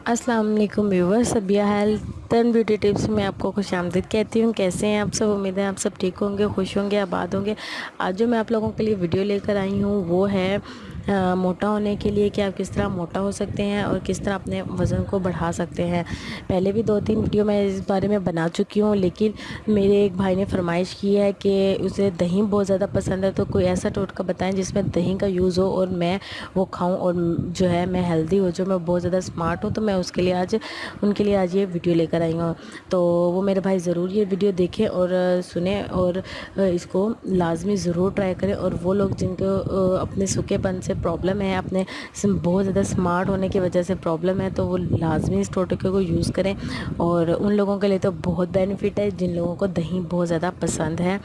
अस्सलाम वालेकुम viewers, Sabiya health and beauty tips में आपको खुश आमदीद कहती हूँ। कैसे हैं आप सब? उम्मीद है आप सब ठीक होंगे, खुश होंगे, आबाद होंगे। आज जो मैं आप लोगों के लिए वीडियो लेकर आई हूँ वो है मोटा होने के लिए कि आप किस तरह मोटा हो सकते हैं और किस तरह अपने वज़न को बढ़ा सकते हैं। पहले भी 2-3 वीडियो मैं इस बारे में बना चुकी हूँ, लेकिन मेरे एक भाई ने फरमाइश की है कि उसे दही बहुत ज़्यादा पसंद है, तो कोई ऐसा टोटका बताएं जिसमें दही का यूज़ हो और मैं वो खाऊं और जो है मैं हेल्दी हो जाऊँ, मैं बहुत ज़्यादा स्मार्ट हूँ। तो मैं उसके लिए आज उनके लिए आज ये वीडियो लेकर आई हूँ। तो वो मेरे भाई ज़रूर ये वीडियो देखें और सुने और इसको लाजमी ज़रूर ट्राई करें। और वो लोग जिनको अपने सूखेपन से प्रॉब्लम है, अपने बहुत ज़्यादा स्मार्ट होने की वजह से प्रॉब्लम है, तो वो लाजमी इस टोटके को यूज़ करें। और उन लोगों के लिए तो बहुत बेनिफिट है जिन लोगों को दही बहुत ज़्यादा पसंद है,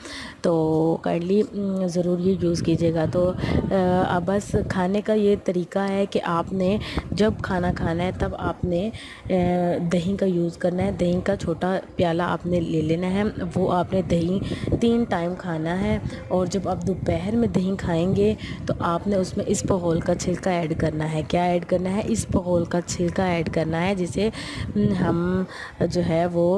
तो काइंडली ज़रूर ये यूज़ कीजिएगा। तो अब बस खाने का ये तरीका है कि आपने जब खाना खाना है तब आपने दही का यूज़ करना है। दही का छोटा प्याला आपने ले लेना है, वो आपने दही 3 टाइम खाना है। और जब आप दोपहर में दही खाएंगे तो आपने उसमें इसबगोल का छिलका ऐड करना है। क्या ऐड करना है? इसबगोल का छिलका ऐड करना है, जिसे हम जो है वो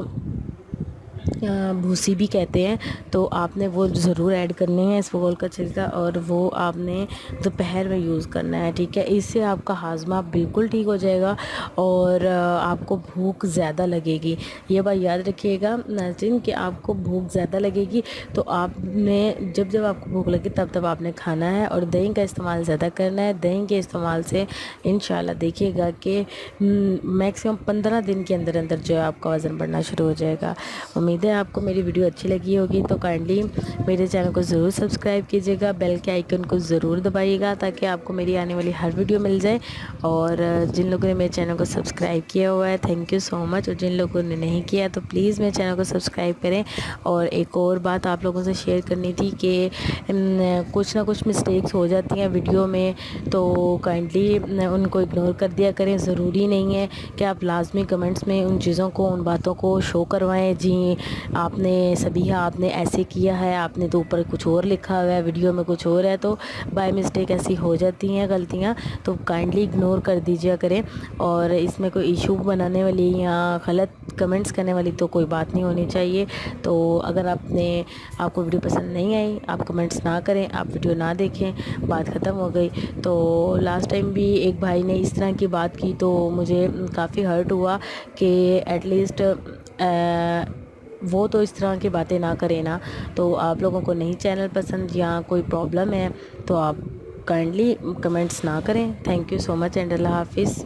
भूसी भी कहते हैं। तो आपने वो ज़रूर ऐड करनी है इसबगोल का छिलका, और वो आपने दोपहर में यूज़ करना है, ठीक है। इससे आपका हाजमा बिल्कुल ठीक हो जाएगा और आपको भूख ज़्यादा लगेगी। ये बात याद रखिएगा नाज़रीन कि आपको भूख ज़्यादा लगेगी, तो आपने जब जब आपको भूख लगे तब तब आपने खाना है और दही का इस्तेमाल ज़्यादा करना है। दही के इस्तेमाल से इंशाल्लाह देखिएगा कि मैक्सिमम 15 दिन के अंदर अंदर जो है आपका वज़न बढ़ना शुरू हो जाएगा। उम्मीद है आपको मेरी वीडियो अच्छी लगी होगी, तो काइंडली मेरे चैनल को ज़रूर सब्सक्राइब कीजिएगा, बेल के आइकन को ज़रूर दबाइएगा ताकि आपको मेरी आने वाली हर वीडियो मिल जाए। और जिन लोगों ने मेरे चैनल को सब्सक्राइब किया हुआ है थैंक यू सो मच, और जिन लोगों ने नहीं किया तो प्लीज़ मेरे चैनल को सब्सक्राइब करें। और एक और बात आप लोगों से शेयर करनी थी कि कुछ ना कुछ मिस्टेक्स हो जाती हैं वीडियो में, तो काइंडली उनको इग्नोर कर दिया करें। ज़रूरी नहीं है कि आप लाजमी कमेंट्स में उन चीज़ों को, उन बातों को शो करवाएं। जी आपने सबिहा आपने ऐसे किया है, आपने तो ऊपर कुछ और लिखा हुआ है, वीडियो में कुछ और है, तो बाय मिस्टेक ऐसी हो जाती हैं गलतियां, तो काइंडली इग्नोर कर दीजिए करें। और इसमें कोई इशू बनाने वाली या गलत कमेंट्स करने वाली तो कोई बात नहीं होनी चाहिए। तो अगर आपको वीडियो पसंद नहीं आई, आप कमेंट्स ना करें, आप वीडियो ना देखें, बात ख़त्म हो गई। तो लास्ट टाइम भी एक भाई ने इस तरह की बात की तो मुझे काफ़ी हर्ट हुआ कि एटलीस्ट वो तो इस तरह की बातें ना करें ना। तो आप लोगों को नहीं चैनल पसंद या कोई प्रॉब्लम है तो आप काइंडली कमेंट्स ना करें। Thank you so much and अल्लाह हाफिज़।